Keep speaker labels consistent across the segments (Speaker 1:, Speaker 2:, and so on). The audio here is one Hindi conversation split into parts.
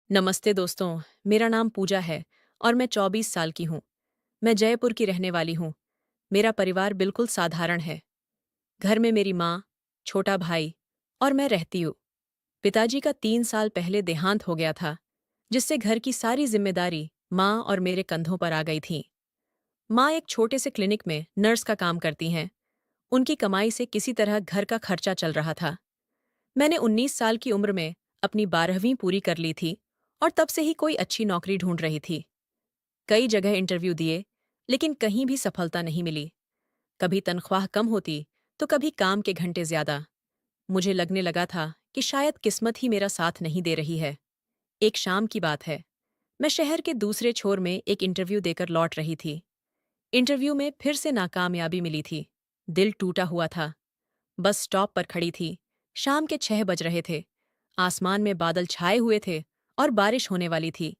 Speaker 1: नमस्ते दोस्तों, मेरा नाम पूजा है और मैं 24 साल की हूँ। मैं जयपुर की रहने वाली हूँ। मेरा परिवार बिल्कुल साधारण है। घर में मेरी माँ, छोटा भाई और मैं रहती हूँ। पिताजी का 3 साल पहले देहांत हो गया था, जिससे घर की सारी जिम्मेदारी माँ और मेरे कंधों पर आ गई थी। माँ एक छोटे से क्लिनिक में नर्स का काम करती हैं। उनकी कमाई से किसी तरह घर का खर्चा चल रहा था। मैंने 19 साल की उम्र में अपनी 12वीं पूरी कर ली थी और तब से ही कोई अच्छी नौकरी ढूंढ रही थी। कई जगह इंटरव्यू दिए, लेकिन कहीं भी सफलता नहीं मिली। कभी तनख्वाह कम होती, तो कभी काम के घंटे ज्यादा। मुझे लगने लगा था कि शायद किस्मत ही मेरा साथ नहीं दे रही है। एक शाम की बात है। मैं शहर के दूसरे छोर में एक इंटरव्यू देकर लौट रही थी। इंटरव्यू में फिर से नाकामयाबी मिली थी। दिल टूटा हुआ था। बस स्टॉप पर खड़ी थी। शाम के 6 बज रहे थे। आसमान में बादल छाए हुए थे और बारिश होने वाली थी।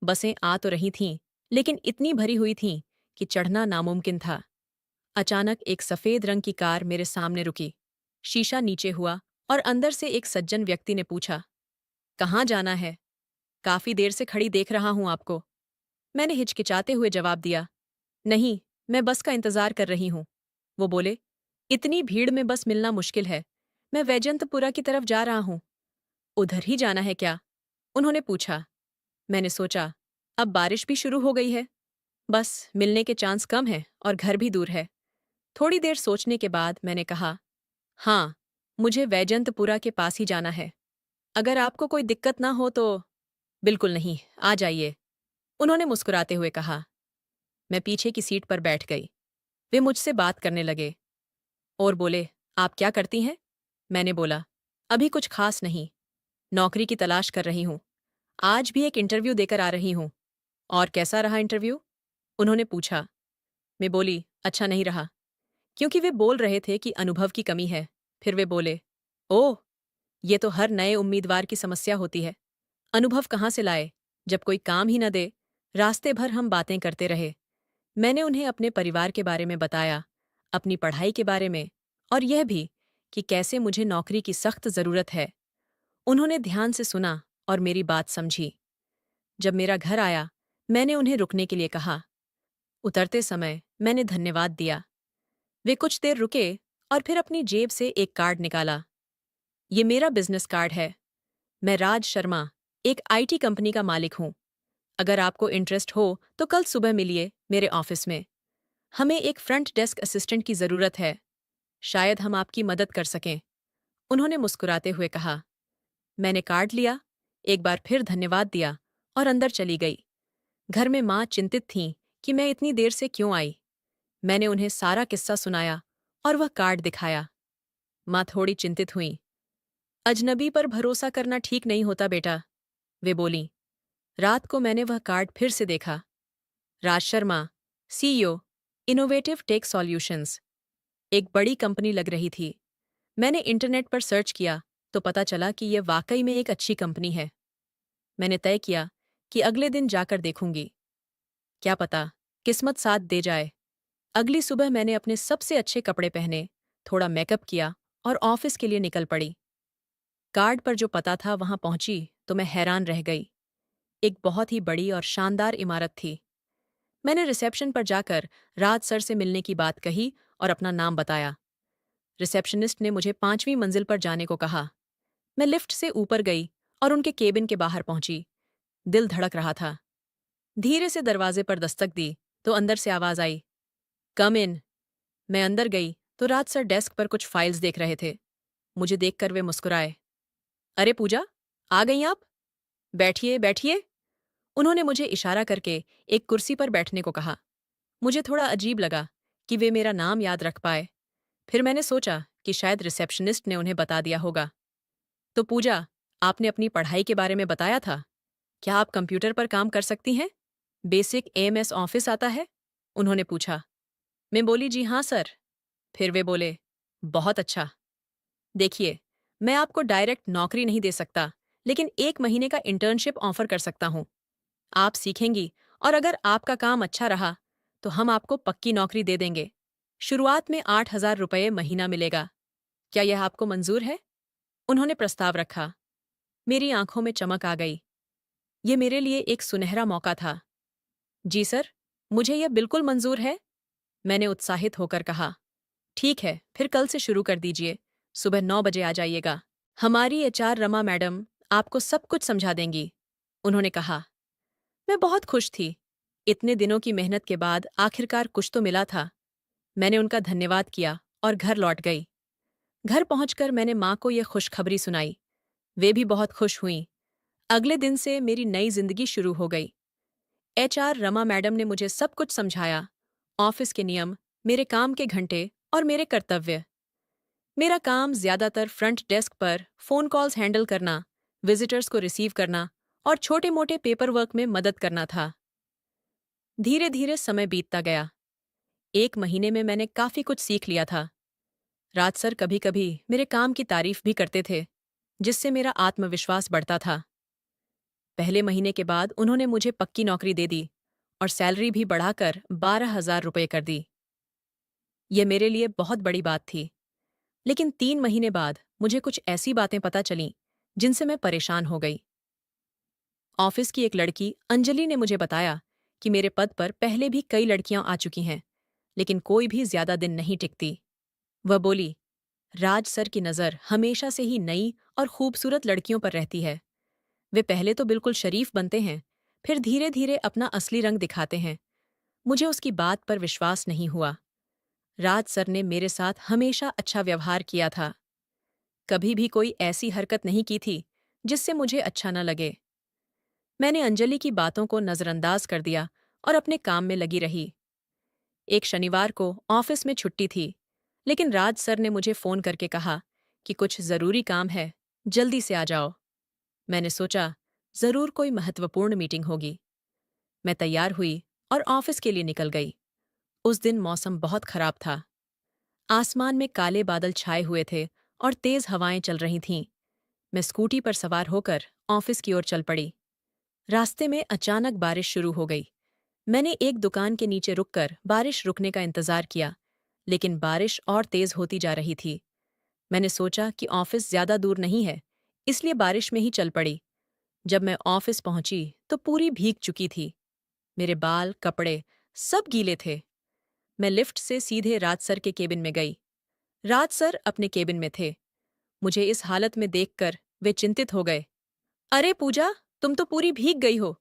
Speaker 1: बसें आ तो रही थीं, लेकिन इतनी भरी हुई थीं कि चढ़ना नामुमकिन था। अचानक एक सफेद रंग की कार मेरे सामने रुकी। शीशा नीचे हुआ और अंदर से एक सज्जन व्यक्ति ने पूछा, कहाँ जाना है? काफी देर से खड़ी देख रहा हूं आपको। मैंने हिचकिचाते हुए जवाब दिया, नहीं, मैं बस का इंतजार कर रही हूं। वो बोले, इतनी भीड़ में बस मिलना मुश्किल है। मैं वैजंतपुरा की तरफ जा रहा हूं। उधर ही जाना है क्या? उन्होंने पूछा। मैंने सोचा, अब बारिश भी शुरू हो गई है। बस मिलने के चांस कम है और घर भी दूर है। थोड़ी देर सोचने के बाद मैंने कहा, हाँ, मुझे वैजंतपुरा के पास ही जाना है। अगर आपको कोई दिक्कत ना हो तो। बिल्कुल नहीं, आ जाइए, उन्होंने मुस्कुराते हुए कहा। मैं पीछे की सीट पर बैठ गई। वे मुझसे बात करने लगे और बोले, आप क्या करती हैं? मैंने बोला, अभी कुछ खास नहीं। नौकरी की तलाश कर रही हूँ। आज भी एक इंटरव्यू देकर आ रही हूँ। और कैसा रहा इंटरव्यू? उन्होंने पूछा। मैं बोली, अच्छा नहीं रहा। क्योंकि वे बोल रहे थे कि अनुभव की कमी है। फिर वे बोले, ओह, ये तो हर नए उम्मीदवार की समस्या होती है। अनुभव कहाँ से लाए, जब कोई काम ही न दे। रास्ते भर हम बातें करते रहे। मैंने उन्हें अपने परिवार के बारे में बताया, अपनी पढ़ाई के बारे में, और यह भी कि कैसे मुझे नौकरी की सख्त जरूरत है। उन्होंने ध्यान से सुना और मेरी बात समझी। जब मेरा घर आया, मैंने उन्हें रुकने के लिए कहा। उतरते समय मैंने धन्यवाद दिया। वे कुछ देर रुके और फिर अपनी जेब से एक कार्ड निकाला। ये मेरा बिजनेस कार्ड है। मैं राज शर्मा, एक आईटी कंपनी का मालिक हूँ। अगर आपको इंटरेस्ट हो तो कल सुबह मिलिए मेरे ऑफिस में। हमें एक फ्रंट डेस्क असिस्टेंट की जरूरत है। शायद हम आपकी मदद कर सकें। उन्होंने मुस्कुराते हुए कहा। मैंने कार्ड लिया, एक बार फिर धन्यवाद दिया और अंदर चली गई। घर में माँ चिंतित थीं कि मैं इतनी देर से क्यों आई। मैंने उन्हें सारा किस्सा सुनाया और वह कार्ड दिखाया। माँ थोड़ी चिंतित हुईं। अजनबी पर भरोसा करना ठीक नहीं होता बेटा, वे बोलीं। रात को मैंने वह कार्ड फिर से देखा। Raj Sharma, CEO, innovative tech solutions. एक बड़ी कंपनी लग रही थी। मैंने इंटरनेट पर सर्च किया तो पता चला कि यह वाकई में एक अच्छी कंपनी है। मैंने तय किया कि अगले दिन जाकर देखूंगी। क्या पता, किस्मत साथ दे जाए। अगली सुबह मैंने अपने सबसे अच्छे कपड़े पहने, थोड़ा मेकअप किया और ऑफिस के लिए निकल पड़ी। कार्ड पर जो पता था वहां पहुंची तो मैं हैरान रह गई। एक बहुत ही बड़ी और शानदार इमारत थी। मैंने रिसेप्शन पर जाकर राज सर से मिलने की बात कही और अपना नाम बताया। रिसेप्शनिस्ट ने मुझे 5वीं मंजिल पर जाने को कहा। मैं लिफ्ट से ऊपर गई और उनके केबिन के बाहर पहुंची। दिल धड़क रहा था। धीरे से दरवाजे पर दस्तक दी तो अंदर से आवाज आई, कम इन। मैं अंदर गई तो राज सर डेस्क पर कुछ फाइल्स देख रहे थे। मुझे देखकर वे मुस्कुराए। अरे पूजा, आ गई आप? बैठिए बैठिए। उन्होंने मुझे इशारा करके एक कुर्सी पर बैठने को कहा। मुझे थोड़ा अजीब लगा कि वे मेरा नाम याद रख पाए। फिर मैंने सोचा कि शायद रिसेप्शनिस्ट ने उन्हें बता दिया होगा। तो पूजा, आपने अपनी पढ़ाई के बारे में बताया था। क्या आप कंप्यूटर पर काम कर सकती हैं? बेसिक एएमएस ऑफिस आता है? उन्होंने पूछा। मैं बोली, जी हाँ सर। फिर वे बोले, बहुत अच्छा। देखिए, मैं आपको डायरेक्ट नौकरी नहीं दे सकता, लेकिन 1 महीने का इंटर्नशिप ऑफर कर सकता हूँ। आप सीखेंगी और अगर आपका काम अच्छा रहा तो हम आपको पक्की नौकरी दे देंगे। शुरुआत में 8,000 रुपये महीना मिलेगा। क्या यह आपको मंजूर है? उन्होंने प्रस्ताव रखा। मेरी आंखों में चमक आ गई। ये मेरे लिए एक सुनहरा मौका था। जी सर, मुझे यह बिल्कुल मंजूर है, मैंने उत्साहित होकर कहा। ठीक है, फिर कल से शुरू कर दीजिए। सुबह 9 बजे आ जाइएगा। हमारी एचआर रमा मैडम आपको सब कुछ समझा देंगी, उन्होंने कहा। मैं बहुत खुश थी। इतने दिनों की मेहनत के बाद आखिरकार कुछ तो मिला था। मैंने उनका धन्यवाद किया और घर लौट गई। घर पहुंचकर मैंने माँ को यह खुशखबरी सुनाई। वे भी बहुत खुश हुईं। अगले दिन से मेरी नई जिंदगी शुरू हो गई। एचआर रमा मैडम ने मुझे सब कुछ समझाया। ऑफिस के नियम, मेरे काम के घंटे और मेरे कर्तव्य। मेरा काम ज्यादातर फ्रंट डेस्क पर फोन कॉल्स हैंडल करना, विजिटर्स को रिसीव करना और छोटे मोटे पेपर वर्क में मदद करना था। धीरे धीरे समय बीतता गया। 1 महीने में मैंने काफी कुछ सीख लिया था। राज सर कभी कभी मेरे काम की तारीफ भी करते थे, जिससे मेरा आत्मविश्वास बढ़ता था। पहले महीने के बाद उन्होंने मुझे पक्की नौकरी दे दी और सैलरी भी बढ़ाकर 12,000 रुपये कर दी। यह मेरे लिए बहुत बड़ी बात थी। लेकिन 3 महीने बाद मुझे कुछ ऐसी बातें पता चलीं जिनसे मैं परेशान हो गई। ऑफिस की एक लड़की अंजलि ने मुझे बताया कि मेरे पद पर पहले भी कई लड़कियां आ चुकी हैं, लेकिन कोई भी ज्यादा दिन नहीं टिकती। वह बोली, राज सर की नज़र हमेशा से ही नई और खूबसूरत लड़कियों पर रहती है। वे पहले तो बिल्कुल शरीफ बनते हैं, फिर धीरे धीरे अपना असली रंग दिखाते हैं। मुझे उसकी बात पर विश्वास नहीं हुआ। राज सर ने मेरे साथ हमेशा अच्छा व्यवहार किया था। कभी भी कोई ऐसी हरकत नहीं की थी जिससे मुझे अच्छा न लगे। मैंने अंजलि की बातों को नजरअंदाज कर दिया और अपने काम में लगी रही। एक शनिवार को ऑफिस में छुट्टी थी, लेकिन राज सर ने मुझे फोन करके कहा कि कुछ जरूरी काम है, जल्दी से आ जाओ। मैंने सोचा, जरूर कोई महत्वपूर्ण मीटिंग होगी। मैं तैयार हुई और ऑफिस के लिए निकल गई। उस दिन मौसम बहुत खराब था। आसमान में काले बादल छाए हुए थे और तेज हवाएं चल रही थीं। मैं स्कूटी पर सवार होकर ऑफिस की ओर चल पड़ी। रास्ते में अचानक बारिश शुरू हो गई। मैंने एक दुकान के नीचे रुककर बारिश रुकने का इंतजार किया, लेकिन बारिश और तेज होती जा रही थी। मैंने सोचा कि ऑफिस ज्यादा दूर नहीं है, इसलिए बारिश में ही चल पड़ी। जब मैं ऑफिस पहुंची तो पूरी भीग चुकी थी। मेरे बाल, कपड़े सब गीले थे। मैं लिफ्ट से सीधे राज सर के केबिन में गई। राज सर अपने केबिन में थे। मुझे इस हालत में देखकर वे चिंतित हो गए। अरे पूजा, तुम तो पूरी भीग गई हो।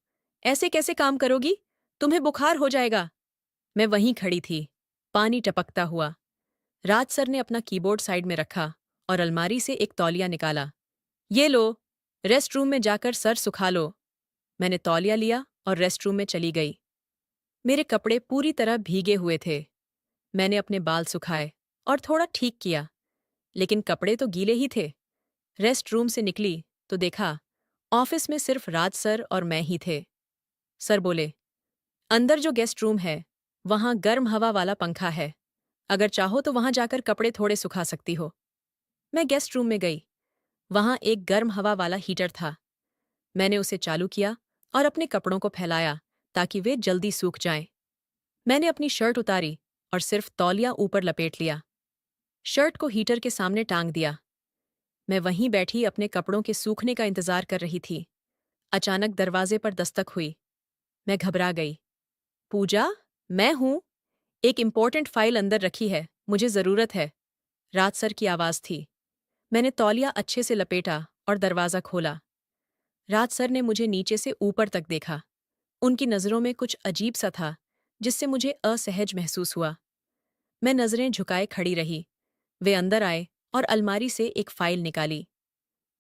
Speaker 1: ऐसे कैसे काम करोगी? तुम्हें बुखार हो जाएगा। मैं वहीं खड़ी थी, पानी टपकता हुआ। राज सर ने अपना कीबोर्ड साइड में रखा और अलमारी से एक तौलिया निकाला। ये लो, रेस्ट रूम में जाकर सर सुखा लो। मैंने तौलिया लिया और रेस्ट रूम में चली गई। मेरे कपड़े पूरी तरह भीगे हुए थे। मैंने अपने बाल सुखाए और थोड़ा ठीक किया, लेकिन कपड़े तो गीले ही थे। रेस्ट रूम से निकली तो देखा, ऑफिस में सिर्फ राज सर और मैं ही थे। सर बोले, अंदर जो गेस्ट रूम है, वहां गर्म हवा वाला पंखा है। अगर चाहो तो वहां जाकर कपड़े थोड़े सुखा सकती हो। मैं गेस्ट रूम में गई। वहां एक गर्म हवा वाला हीटर था। मैंने उसे चालू किया और अपने कपड़ों को फैलाया ताकि वे जल्दी सूख जाएं। मैंने अपनी शर्ट उतारी और सिर्फ तौलिया ऊपर लपेट लिया। शर्ट को हीटर के सामने टांग दिया। मैं वहीं बैठी अपने कपड़ों के सूखने का इंतजार कर रही थी। अचानक दरवाजे पर दस्तक हुई। मैं घबरा गई। पूजा, मैं हूं। एक इम्पोर्टेंट फाइल अंदर रखी है, मुझे जरूरत है। राज सर की आवाज थी। मैंने तौलिया अच्छे से लपेटा और दरवाजा खोला। राज सर ने मुझे नीचे से ऊपर तक देखा। उनकी नजरों में कुछ अजीब सा था, जिससे मुझे असहज महसूस हुआ। मैं नजरें झुकाए खड़ी रही। वे अंदर आए और अलमारी से एक फाइल निकाली।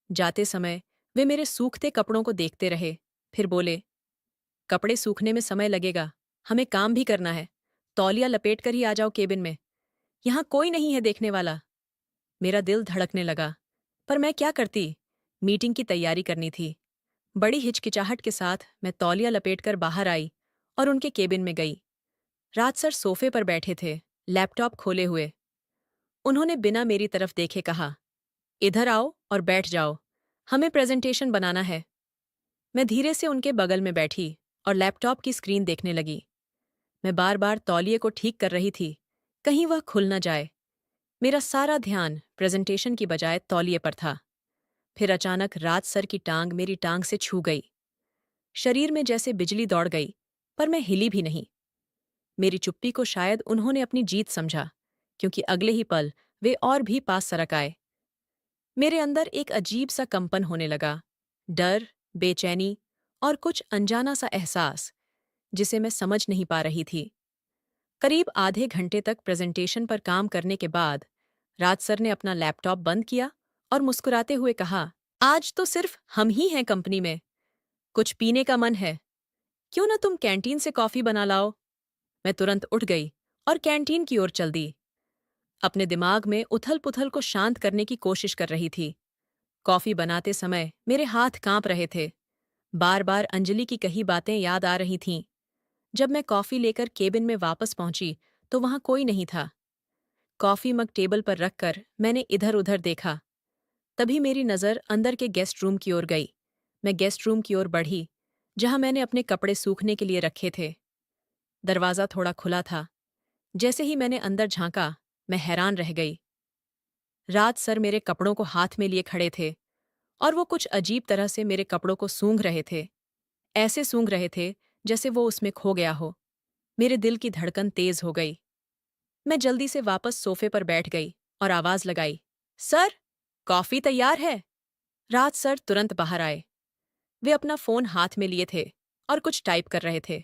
Speaker 1: जाते समय वे मेरे सूखते कपड़ों को देखते रहे, फिर बोले, कपड़े सूखने में समय लगेगा, हमें काम भी करना है। तौलिया लपेट कर ही आ जाओ केबिन में। यहाँ कोई नहीं है देखने वाला। मेरा दिल धड़कने लगा, पर मैं क्या करती? मीटिंग की तैयारी करनी थी। बड़ी हिचकिचाहट के साथ मैं तौलिया लपेटकर बाहर आई और उनके केबिन में गई। राज सर सोफे पर बैठे थे, लैपटॉप खोले हुए। उन्होंने बिना मेरी तरफ देखे कहा, इधर आओ और बैठ जाओ, हमें प्रेजेंटेशन बनाना है। मैं धीरे से उनके बगल में बैठी और लैपटॉप की स्क्रीन देखने लगी। मैं बार बार तौलिए को ठीक कर रही थी, कहीं वह खुल न जाए। मेरा सारा ध्यान प्रेजेंटेशन की बजाय तौलिए पर था। फिर अचानक राज सर की टांग मेरी टांग से छू गई। शरीर में जैसे बिजली दौड़ गई, पर मैं हिली भी नहीं। मेरी चुप्पी को शायद उन्होंने अपनी जीत समझा, क्योंकि अगले ही पल वे और भी पास सरक आए। मेरे अंदर एक अजीब सा कंपन होने लगा, डर, बेचैनी और कुछ अनजाना सा एहसास, जिसे मैं समझ नहीं पा रही थी। करीब आधे घंटे तक प्रेजेंटेशन पर काम करने के बाद राज सर ने अपना लैपटॉप बंद किया और मुस्कुराते हुए कहा, आज तो सिर्फ हम ही हैं कंपनी में। कुछ पीने का मन है? क्यों ना तुम कैंटीन से कॉफी बना लाओ। मैं तुरंत उठ गई और कैंटीन की ओर चल दी। अपने दिमाग में उथल पुथल को शांत करने की कोशिश कर रही थी। कॉफी बनाते समय मेरे हाथ कांप रहे थे। बार बार अंजलि की कही बातें याद आ रही थीं। जब मैं कॉफी लेकर केबिन में वापस पहुंची तो वहां कोई नहीं था। कॉफी मग टेबल पर रखकर मैंने इधर उधर देखा। तभी मेरी नज़र अंदर के गेस्ट रूम की ओर गई। मैं गेस्ट रूम की ओर बढ़ी, जहां मैंने अपने कपड़े सूखने के लिए रखे थे। दरवाज़ा थोड़ा खुला था। जैसे ही मैंने अंदर झांका, मैं हैरान रह गई। राज सर मेरे कपड़ों को हाथ में लिए खड़े थे और वो कुछ अजीब तरह से मेरे कपड़ों को सूंघ रहे थे। ऐसे सूंघ रहे थे जैसे वो उसमें खो गया हो। मेरे दिल की धड़कन तेज हो गई। मैं जल्दी से वापस सोफे पर बैठ गई और आवाज लगाई, सर, कॉफी तैयार है। राज सर तुरंत बाहर आए। वे अपना फोन हाथ में लिए थे और कुछ टाइप कर रहे थे।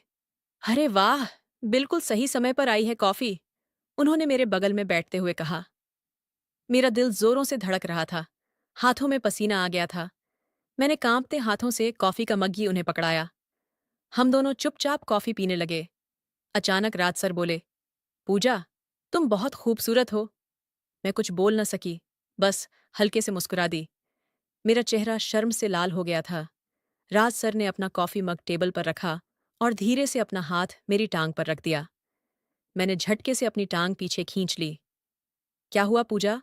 Speaker 1: अरे वाह, बिल्कुल सही समय पर आई है कॉफी, उन्होंने मेरे बगल में बैठते हुए कहा। मेरा दिल जोरों से धड़क रहा था। हाथों में पसीना आ गया था। मैंने कांपते हाथों से कॉफी का मग्गी उन्हें पकड़ाया। हम दोनों चुपचाप कॉफी पीने लगे। अचानक राज सर बोले, पूजा, तुम बहुत खूबसूरत हो। मैं कुछ बोल न सकी, बस हल्के से मुस्कुरा दी। मेरा चेहरा शर्म से लाल हो गया था। राज सर ने अपना कॉफी मग टेबल पर रखा और धीरे से अपना हाथ मेरी टांग पर रख दिया। मैंने झटके से अपनी टांग पीछे खींच ली। क्या हुआ पूजा?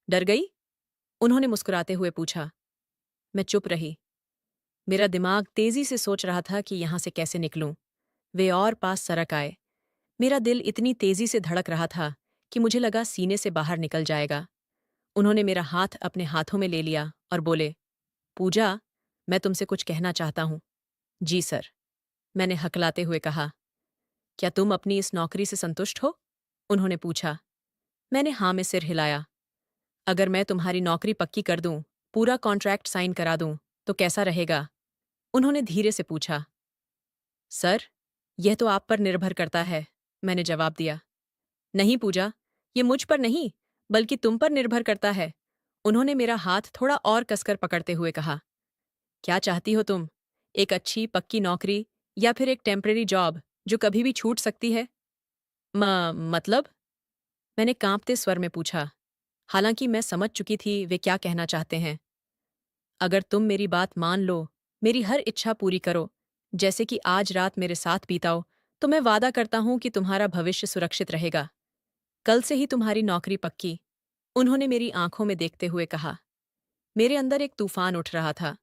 Speaker 1: डर गई? उन्होंने मुस्कुराते हुए पूछा। मैं चुप रही। मेरा दिमाग तेजी से सोच रहा था कि यहां से कैसे निकलूं। वे और पास सरक आए। मेरा दिल इतनी तेजी से धड़क रहा था कि मुझे लगा सीने से बाहर निकल जाएगा। उन्होंने मेरा हाथ अपने हाथों में ले लिया और बोले, पूजा, मैं तुमसे कुछ कहना चाहता हूं। जी सर, मैंने हकलाते हुए कहा। क्या तुम अपनी इस नौकरी से संतुष्ट हो? उन्होंने पूछा। मैंने हाँ में सिर हिलाया। अगर मैं तुम्हारी नौकरी पक्की कर दूं, पूरा कॉन्ट्रैक्ट साइन करा दूं, तो कैसा रहेगा? उन्होंने धीरे से पूछा। सर, यह तो आप पर निर्भर करता है, मैंने जवाब दिया। नहीं पूजा, ये मुझ पर नहीं, बल्कि तुम पर निर्भर करता है। उन्होंने मेरा हाथ थोड़ा और कसकर पकड़ते हुए कहा। क्या चाहती हो तुम? एक अच्छी पक्की नौकरी या फिर एक टेम्परेरी जॉब जो कभी भी छूट सकती है? मतलब? मैंने कांपते स्वर में पूछा। हालांकि मैं समझ चुकी थी वे क्या कहना चाहते हैं। अगर तुम मेरी बात मान लो, मेरी हर इच्छा पूरी करो, जैसे कि आज रात मेरे साथ बिताओ, तो मैं वादा करता हूं कि तुम्हारा भविष्य सुरक्षित रहेगा। कल से ही तुम्हारी नौकरी पक्की। उन्होंने मेरी आंखों में देखते हुए कहा। मेरे अंदर एक तूफान उठ रहा था।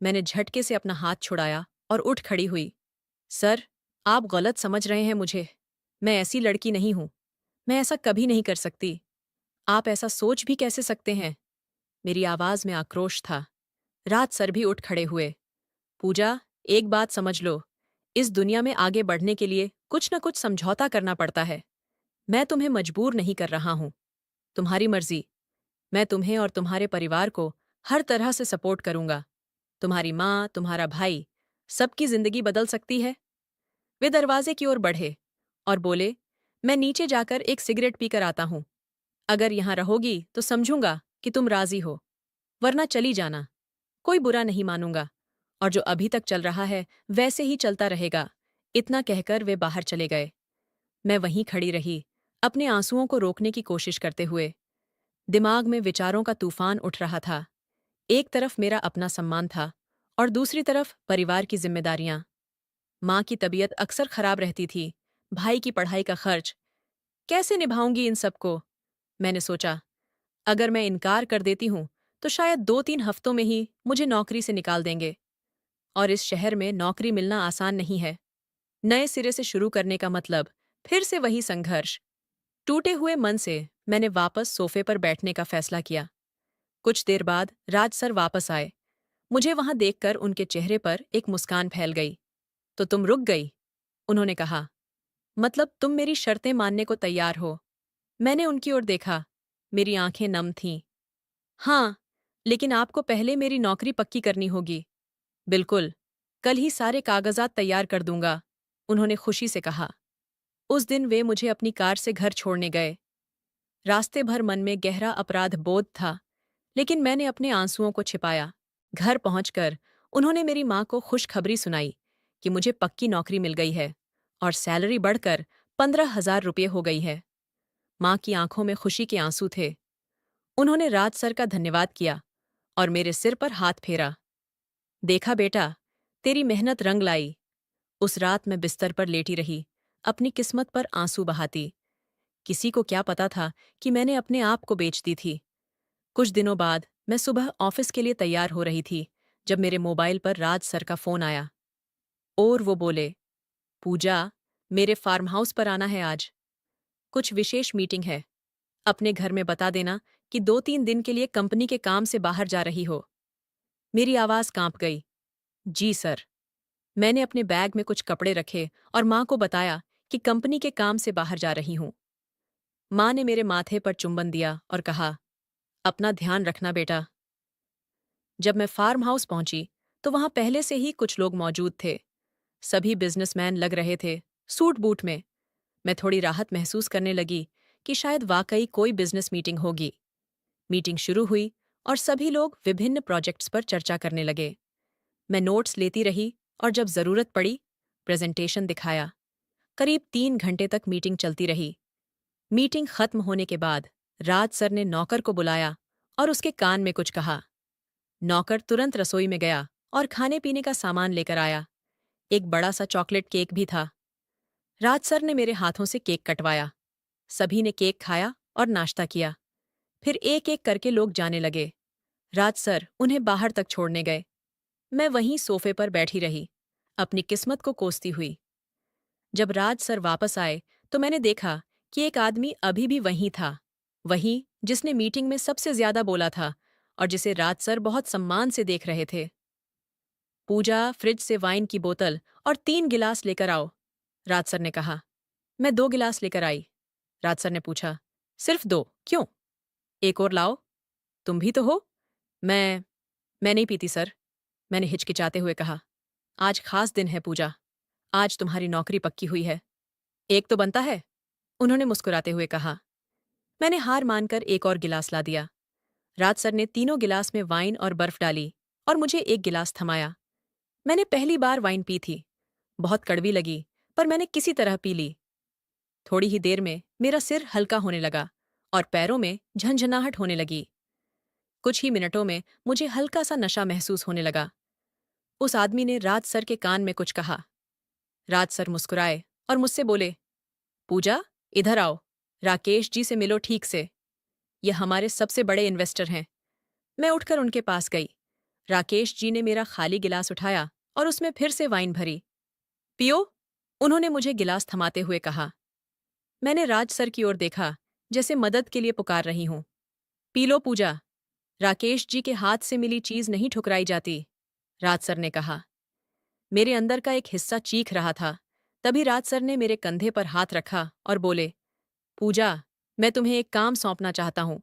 Speaker 1: मैंने झटके से अपना हाथ छुड़ाया और उठ खड़ी हुई। सर, आप गलत समझ रहे हैं मुझे। मैं ऐसी लड़की नहीं हूं। मैं ऐसा कभी नहीं कर सकती। आप ऐसा सोच भी कैसे सकते हैं? मेरी आवाज में आक्रोश था। राज सर भी उठ खड़े हुए। पूजा, एक बात समझ लो। इस दुनिया में आगे बढ़ने के लिए कुछ न कुछ समझौता करना पड़ता है। मैं तुम्हें मजबूर नहीं कर रहा हूं। तुम्हारी मर्जी। मैं तुम्हें और तुम्हारे परिवार को हर तरह से सपोर्ट करूंगा। तुम्हारी माँ, तुम्हारा भाई, सबकी जिंदगी बदल सकती है। वे दरवाजे की ओर बढ़े और बोले, मैं नीचे जाकर एक सिगरेट पीकर आता हूं। अगर यहां रहोगी तो समझूंगा कि तुम राजी हो, वरना चली जाना। कोई बुरा नहीं मानूंगा, और जो अभी तक चल रहा है वैसे ही चलता रहेगा। इतना कहकर वे बाहर चले गए। मैं वहीं खड़ी रही, अपने आंसुओं को रोकने की कोशिश करते हुए। दिमाग में विचारों का तूफान उठ रहा था। एक तरफ मेरा अपना सम्मान था और दूसरी तरफ परिवार की जिम्मेदारियां। माँ की तबीयत अक्सर खराब रहती थी, भाई की पढ़ाई का खर्च। कैसे निभाऊंगी इन सबको? मैंने सोचा, अगर मैं इनकार कर देती हूं तो शायद 2-3 हफ्तों में ही मुझे नौकरी से निकाल देंगे। और इस शहर में नौकरी मिलना आसान नहीं है। नए सिरे से शुरू करने का मतलब फिर से वही संघर्ष। टूटे हुए मन से मैंने वापस सोफे पर बैठने का फैसला किया। कुछ देर बाद राज सर वापस आए। मुझे वहां देखकर उनके चेहरे पर एक मुस्कान फैल गई। तो तुम रुक गई? उन्होंने कहा। मतलब तुम मेरी शर्तें मानने को तैयार हो? मैंने उनकी ओर देखा। मेरी आंखें नम थीं। हाँ, लेकिन आपको पहले मेरी नौकरी पक्की करनी होगी। बिल्कुल, कल ही सारे कागजात तैयार कर दूंगा, उन्होंने खुशी से कहा। उस दिन वे मुझे अपनी कार से घर छोड़ने गए। रास्ते भर मन में गहरा अपराध बोध था, लेकिन मैंने अपने आंसुओं को छिपाया। घर पहुंचकर उन्होंने मेरी मां को खुशखबरी सुनाई कि मुझे पक्की नौकरी मिल गई है और सैलरी बढ़कर 15,000 रुपये हो गई है। मां की आंखों में खुशी के आंसू थे। उन्होंने राज सर का धन्यवाद किया और मेरे सिर पर हाथ फेरा। देखा बेटा, तेरी मेहनत रंग लाई। उस रात मैं बिस्तर पर लेटी रही, अपनी किस्मत पर आंसू बहाती। किसी को क्या पता था कि मैंने अपने आप को बेच दी थी। कुछ दिनों बाद मैं सुबह ऑफिस के लिए तैयार हो रही थी जब मेरे मोबाइल पर राज सर का फोन आया और वो बोले, पूजा, मेरे फार्म हाउस पर आना है आज। कुछ विशेष मीटिंग है। अपने घर में बता देना कि 2-3 दिन के लिए कंपनी के काम से बाहर जा रही हो। मेरी आवाज कांप गई। जी सर। मैंने अपने बैग में कुछ कपड़े रखे और मां को बताया कि कंपनी के काम से बाहर जा रही हूं। मां ने मेरे माथे पर चुंबन दिया और कहा, अपना ध्यान रखना बेटा। जब मैं फार्म हाउस पहुंची तो वहां पहले से ही कुछ लोग मौजूद थे। सभी बिजनेसमैन लग रहे थे, सूट बूट में। मैं थोड़ी राहत महसूस करने लगी कि शायद वाकई कोई बिजनेस मीटिंग होगी। मीटिंग शुरू हुई और सभी लोग विभिन्न प्रोजेक्ट्स पर चर्चा करने लगे। मैं नोट्स लेती रही और जब जरूरत पड़ी, प्रेजेंटेशन दिखाया। करीब 3 घंटे तक मीटिंग चलती रही। मीटिंग खत्म होने के बाद राज सर ने नौकर को बुलाया और उसके कान में कुछ कहा। नौकर तुरंत रसोई में गया और खाने पीने का सामान लेकर आया। एक बड़ा सा चॉकलेट केक भी था। राज सर ने मेरे हाथों से केक कटवाया। सभी ने केक खाया और नाश्ता किया। फिर एक एक करके लोग जाने लगे। राज सर उन्हें बाहर तक छोड़ने गए। मैं वहीं सोफे पर बैठी रही, अपनी किस्मत को कोसती हुई। जब राज सर वापस आए तो मैंने देखा कि एक आदमी अभी भी वहीं था, वहीं जिसने मीटिंग में सबसे ज्यादा बोला था और जिसे राज सर बहुत सम्मान से देख रहे थे। पूजा, फ्रिज से वाइन की बोतल और 3 गिलास लेकर आओ, राज सर ने कहा। मैं 2 गिलास लेकर आई। राज सर ने पूछा, सिर्फ 2, क्यों? एक और लाओ, तुम भी तो हो। मैं मैं नहीं पीती सर, मैंने हिचकिचाते हुए कहा। आज खास दिन है पूजा, आज तुम्हारी नौकरी पक्की हुई है। एक तो बनता है, उन्होंने मुस्कुराते हुए कहा। मैंने हार मानकर एक और गिलास ला दिया। राज सर ने तीनों गिलास में वाइन और बर्फ डाली और मुझे एक गिलास थमाया। मैंने पहली बार वाइन पी थी। बहुत कड़वी लगी, पर मैंने किसी तरह पी ली। थोड़ी ही देर में मेरा सिर हल्का होने लगा और पैरों में झंझनाहट होने लगी। कुछ ही मिनटों में मुझे हल्का सा नशा महसूस होने लगा। उस आदमी ने राज सर के कान में कुछ कहा। राज सर मुस्कुराए और मुझसे बोले, पूजा, इधर आओ, राकेश जी से मिलो ठीक से। ये हमारे सबसे बड़े इन्वेस्टर हैं। मैं उठकर उनके पास गई। राकेश जी ने मेरा खाली गिलास उठाया और उसमें फिर से वाइन भरी। पियो, उन्होंने मुझे गिलास थमाते हुए कहा। मैंने राज सर की ओर देखा, जैसे मदद के लिए पुकार रही हूं। पी लो पूजा, राकेश जी के हाथ से मिली चीज नहीं ठुकराई जाती, राज सर ने कहा। मेरे अंदर का एक हिस्सा चीख रहा था। तभी राज सर ने मेरे कंधे पर हाथ रखा और बोले, पूजा, मैं तुम्हें एक काम सौंपना चाहता हूं।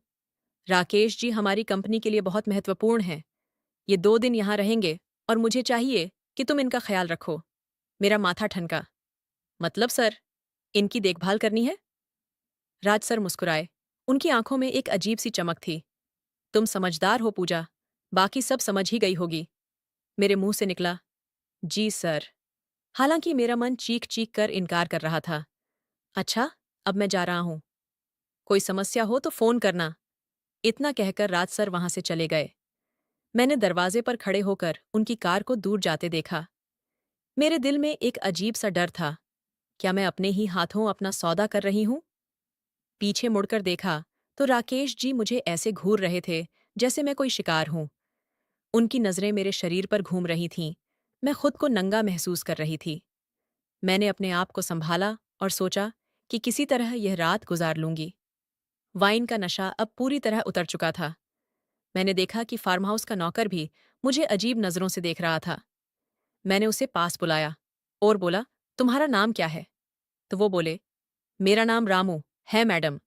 Speaker 1: राकेश जी हमारी कंपनी के लिए बहुत महत्वपूर्ण हैं। ये 2 दिन यहां रहेंगे और मुझे चाहिए कि तुम इनका ख्याल रखो। मेरा माथा ठनका। मतलब सर, इनकी देखभाल करनी है? राज सर मुस्कुराए। उनकी आंखों में एक अजीब सी चमक थी। तुम समझदार हो पूजा, बाकी सब समझ ही गई होगी। मेरे मुंह से निकला, जी सर। हालांकि मेरा मन चीख चीख कर इनकार कर रहा था। अच्छा, अब मैं जा रहा हूं। कोई समस्या हो तो फोन करना। इतना कहकर राज सर वहां से चले गए। मैंने दरवाजे पर खड़े होकर उनकी कार को दूर जाते देखा। मेरे दिल में एक अजीब सा डर था। क्या मैं अपने ही हाथों अपना सौदा कर रही हूं? पीछे मुड़कर देखा तो राकेश जी मुझे ऐसे घूर रहे थे जैसे मैं कोई शिकार हूं। उनकी नजरें मेरे शरीर पर घूम रही थीं। मैं खुद को नंगा महसूस कर रही थी। मैंने अपने आप को संभाला और सोचा कि किसी तरह यह रात गुजार लूंगी। वाइन का नशा अब पूरी तरह उतर चुका था। मैंने देखा कि फार्म हाउस का नौकर भी मुझे अजीब नज़रों से देख रहा था। मैंने उसे पास बुलाया और बोला, तुम्हारा नाम क्या है? तो वो बोले, मेरा नाम रामू है मैडम।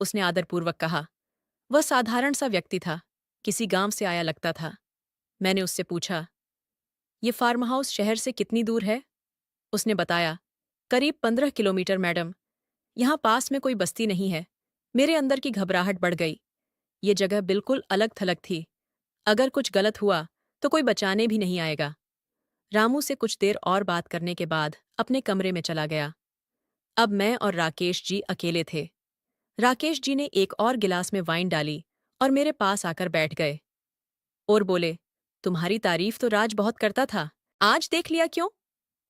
Speaker 1: उसने आदरपूर्वक कहा। वह साधारण सा व्यक्ति था, किसी गांव से आया लगता था। मैंने उससे पूछा, ये फार्म हाउस शहर से कितनी दूर है? उसने बताया, करीब 15 किलोमीटर मैडम। यहाँ पास में कोई बस्ती नहीं है। मेरे अंदर की घबराहट बढ़ गई। ये जगह बिल्कुल अलग थलग थी। अगर कुछ गलत हुआ तो कोई बचाने भी नहीं आएगा। रामू से कुछ देर और बात करने के बाद अपने कमरे में चला गया। अब मैं और राकेश जी अकेले थे। राकेश जी ने एक और गिलास में वाइन डाली और मेरे पास आकर बैठ गए और बोले, तुम्हारी तारीफ तो राज बहुत करता था, आज देख लिया क्यों?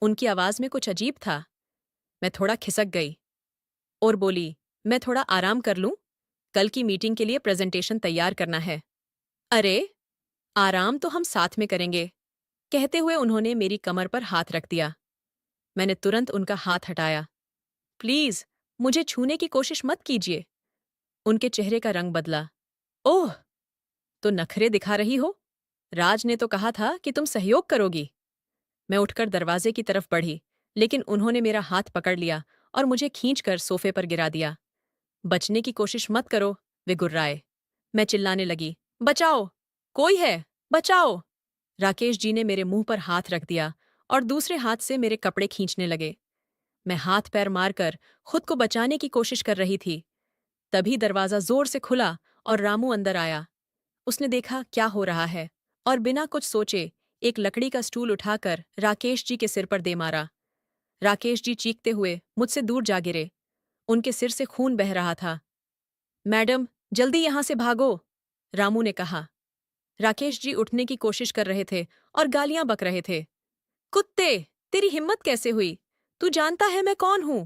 Speaker 1: उनकी आवाज में कुछ अजीब था। मैं थोड़ा खिसक गई और बोली, मैं थोड़ा आराम कर लूं? कल की मीटिंग के लिए प्रेजेंटेशन तैयार करना है। अरे, आराम तो हम साथ में करेंगे, कहते हुए उन्होंने मेरी कमर पर हाथ रख दिया। मैंने तुरंत उनका हाथ हटाया। प्लीज, मुझे छूने की कोशिश मत कीजिए। उनके चेहरे का रंग बदला। ओह, तो नखरे दिखा रही हो? राज ने तो कहा था कि तुम सहयोग करोगी। मैं उठकर दरवाजे की तरफ बढ़ी, लेकिन उन्होंने मेरा हाथ पकड़ लिया और मुझे खींचकर सोफे पर गिरा दिया। बचने की कोशिश मत करो, वे गुर्राए। मैं चिल्लाने लगी, बचाओ! कोई है, बचाओ! राकेश जी ने मेरे मुंह पर हाथ रख दिया और दूसरे हाथ से मेरे कपड़े खींचने लगे। मैं हाथ पैर मारकर खुद को बचाने की कोशिश कर रही थी। तभी दरवाजा जोर से खुला और रामू अंदर आया। उसने देखा क्या हो रहा है और बिना कुछ सोचे एक लकड़ी का स्टूल उठाकर राकेश जी के सिर पर दे मारा। राकेश जी चीखते हुए मुझसे दूर जा गिरे। उनके सिर से खून बह रहा था। मैडम, जल्दी यहां से भागो, रामू ने कहा। राकेश जी उठने की कोशिश कर रहे थे और गालियां बक रहे थे। कुत्ते, तेरी हिम्मत कैसे हुई? तू जानता है मैं कौन हूं?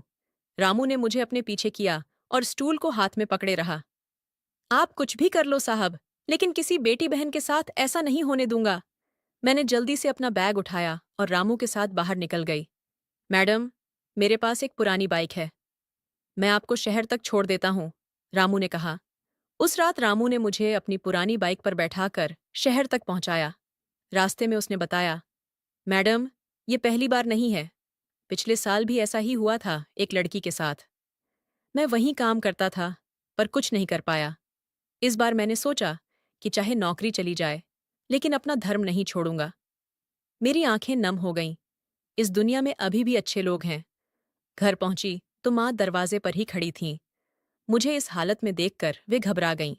Speaker 1: रामू ने मुझे अपने पीछे किया और स्टूल को हाथ में पकड़े रहा। आप कुछ भी कर लो साहब, लेकिन किसी बेटी बहन के साथ ऐसा नहीं होने दूंगा। मैंने जल्दी से अपना बैग उठाया और रामू के साथ बाहर निकल गई। मैडम, मेरे पास एक पुरानी बाइक है, मैं आपको शहर तक छोड़ देता हूँ, रामू ने कहा। उस रात रामू ने मुझे अपनी पुरानी बाइक पर बैठाकर शहर तक पहुंचाया। रास्ते में उसने बताया, मैडम, ये पहली बार नहीं है, पिछले साल भी ऐसा ही हुआ था एक लड़की के साथ। मैं वहीं काम करता था, पर कुछ नहीं कर पाया। इस बार मैंने सोचा कि चाहे नौकरी चली जाए, लेकिन अपना धर्म नहीं छोड़ूंगा। मेरी आंखें नम हो गईं। इस दुनिया में अभी भी अच्छे लोग हैं। घर पहुंची तो माँ दरवाजे पर ही खड़ी थीं। मुझे इस हालत में देखकर वे घबरा गईं।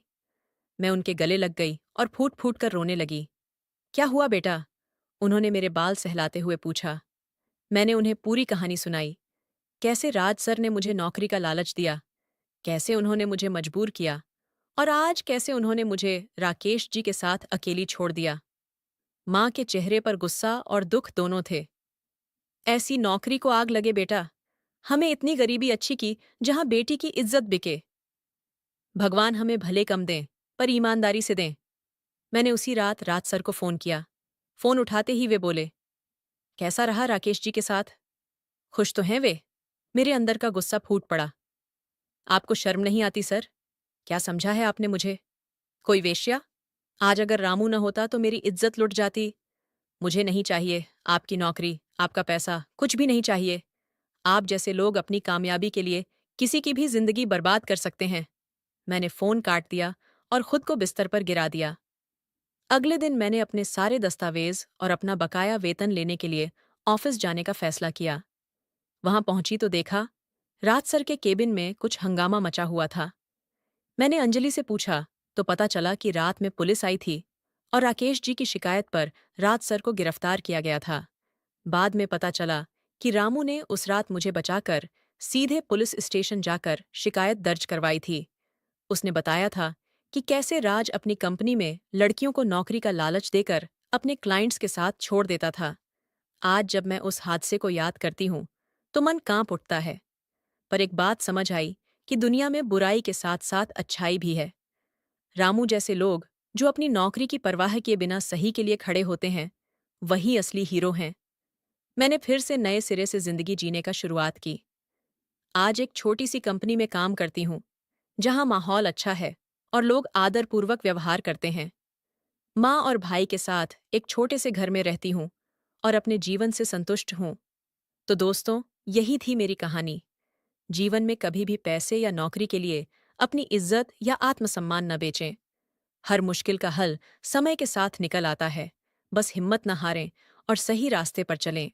Speaker 1: मैं उनके गले लग गई और फूट फूट कर रोने लगी। क्या हुआ बेटा? उन्होंने मेरे बाल सहलाते हुए पूछा। मैंने उन्हें पूरी कहानी सुनाई। कैसे राज सर ने मुझे नौकरी का लालच दिया, कैसे उन्होंने मुझे मजबूर किया और आज कैसे उन्होंने मुझे राकेश जी के साथ अकेली छोड़ दिया। माँ के चेहरे पर गुस्सा और दुख दोनों थे। ऐसी नौकरी को आग लगे बेटा, हमें इतनी गरीबी अच्छी की जहां बेटी की इज्जत बिके। भगवान हमें भले कम दें, पर ईमानदारी से दें। मैंने उसी रात राज सर को फोन किया। फोन उठाते ही वे बोले, कैसा रहा राकेश जी के साथ? खुश तो हैं वे? मेरे अंदर का गुस्सा फूट पड़ा। आपको शर्म नहीं आती सर? क्या समझा है आपने मुझे? कोई वेश्या? आज अगर रामू न होता तो मेरी इज्जत लुट जाती। मुझे नहीं चाहिए आपकी नौकरी, आपका पैसा, कुछ भी नहीं चाहिए। आप जैसे लोग अपनी कामयाबी के लिए किसी की भी जिंदगी बर्बाद कर सकते हैं। मैंने फोन काट दिया और खुद को बिस्तर पर गिरा दिया। अगले दिन मैंने अपने सारे दस्तावेज और अपना बकाया वेतन लेने के लिए ऑफिस जाने का फैसला किया। वहां पहुंची तो देखा, राज सर के केबिन में कुछ हंगामा मचा हुआ था। मैंने अंजलि से पूछा तो पता चला कि रात में पुलिस आई थी और राकेश जी की शिकायत पर राज सर को गिरफ्तार किया गया था। बाद में पता चला कि रामू ने उस रात मुझे बचाकर सीधे पुलिस स्टेशन जाकर शिकायत दर्ज करवाई थी। उसने बताया था कि कैसे राज अपनी कंपनी में लड़कियों को नौकरी का लालच देकर अपने क्लाइंट्स के साथ छोड़ देता था। आज जब मैं उस हादसे को याद करती हूँ तो मन कांप उठता है। पर एक बात समझ आई कि दुनिया में बुराई के साथ साथ अच्छाई भी है। रामू जैसे लोग जो अपनी नौकरी की परवाह किए बिना सही के लिए खड़े होते हैं, वही असली हीरो हैं। मैंने फिर से नए सिरे से जिंदगी जीने का शुरुआत की। आज एक छोटी सी कंपनी में काम करती हूँ, जहाँ माहौल अच्छा है और लोग आदरपूर्वक व्यवहार करते हैं। माँ और भाई के साथ एक छोटे से घर में रहती हूँ और अपने जीवन से संतुष्ट हूँ। तो दोस्तों, यही थी मेरी कहानी। जीवन में कभी भी पैसे या नौकरी के लिए अपनी इज्जत या आत्मसम्मान न बेचें। हर मुश्किल का हल समय के साथ निकल आता है। बस हिम्मत न हारें और सही रास्ते पर चलें।